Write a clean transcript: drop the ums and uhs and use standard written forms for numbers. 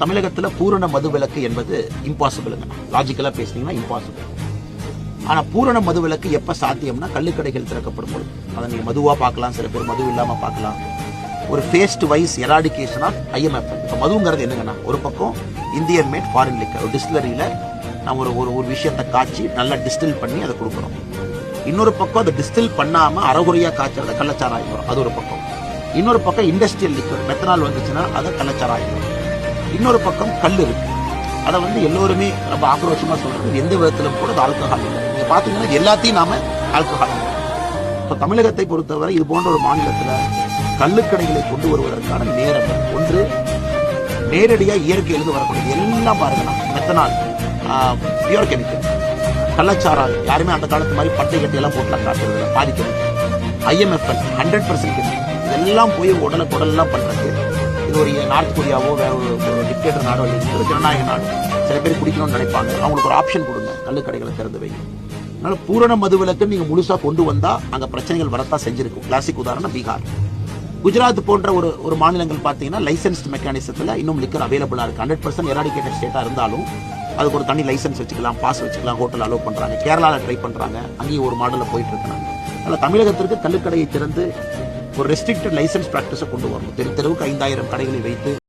தமிழகத்தில் பூரண மது விலக்கு என்பது இம்பாசிபிளுங்க. லாஜிக்கலா பேசுனீங்கன்னா இம்பாசிபிள். ஆனா பூரண மது விலக்கு எப்ப சாத்தியம்னா கள்ளுக்கடைகள் திறக்கப்படும் பொழுது. அதை நீங்க மதுவா பார்க்கலாம், சில பேர் மது இல்லாம பார்க்கலாம். ஒரு phase wise eradication of IMF. இப்போ மதுங்கிறது என்னங்கன்னா, ஒரு பக்கம் இந்தியன் மேட் ஃபாரின் லிக்கர், ஒரு டிஸ்டிலரியில நம்ம ஒரு விஷயத்தை காய்ச்சி நல்லா டிஸ்டில் பண்ணி அதை கொடுக்குறோம். இன்னொரு பக்கம் அதை டிஸ்டில் பண்ணாம அறகுறையா காய்ச்சறத கள்ளச்சாராயம் வரும், அது ஒரு பக்கம். இன்னொரு பக்கம் இண்டஸ்ட்ரியல் லிக்கர், மெத்தனால் வந்துச்சுன்னா அதை கள்ளச்சாராயம் வரும். இன்னொரு பக்கம் கல் இருக்கு, அதை எல்லோருமே ரொம்ப ஆக்ரோஷமா சொல்றது, எந்த விதத்திலும் கூட அது ஆல்கஹால் இல்லை. நீங்க பாத்தீங்கன்னா எல்லாத்தையும் நாம ஆல்கஹால். இப்போ தமிழகத்தை பொறுத்தவரை இது போன்ற ஒரு மாநிலத்தில் கள்ளுக்கடைகளை கொண்டு வருவதற்கான நேரம் ஒன்று, நேரடியாக இயற்கையிலிருந்து வரக்கூடிய எல்லாம் பாருங்கன்னா மெத்தனால், பியூர் கெமிக்கல், கள்ளச்சாராயம், யாருமே அந்த காலத்து மாதிரி பட்டை கட்டி எல்லாம் போட்டுலாம் காட்டுறதுல பாதிக்கிறது. IMFL 100% இதெல்லாம் போய் உடலெல்லாம் பண்றது. இது ஒரு நார்த் கொரியாவோ வேற ஒரு டிக்டேட்டர் நாடோ இல்லை, ஜனநாயக நாடு. சில பேர் குடிக்கணும்னு நினைப்பாங்க, அவங்களுக்கு ஒரு ஆப்ஷன் கொடுங்க, கள்ளுக்கடைகளை திறந்து வைங்க. அதனால பூரண மதுவிலக்கு நீங்க முழுசா கொண்டு வந்தா அங்க பிரச்சனைகள் வரத்தான் செஞ்சிருக்கும். கிளாசிக் உதாரணம் பீகார். குஜராத் போன்ற ஒரு மாநிலங்கள் பார்த்தீங்கன்னா லைசன்ஸ்ட் மெக்கானிசத்துல இன்னும் லிக்கர் அவைலபிளா இருக்கு. 100% எராடிகேட்டட் ஸ்டேட்டா இருந்தாலும் அதுக்கு ஒரு தனி லைசன்ஸ் வச்சுக்கலாம், பாஸ் வச்சுக்கலாம், ஹோட்டல் அலோவ் பண்றாங்க. கேரளாவில் ட்ரை பண்றாங்க, அங்கேயும் ஒரு மாடலில் போயிட்டு இருக்காங்க. அதனால தமிழகத்திற்கு கள்ளுக்கடையை திறந்து ஒரு ரெஸ்ட்ரிக்டட் லைசன்ஸ் பிராக்டிஸை கொண்டு வரணும். தெருவுக்கு 5000 கடைகளை வைத்து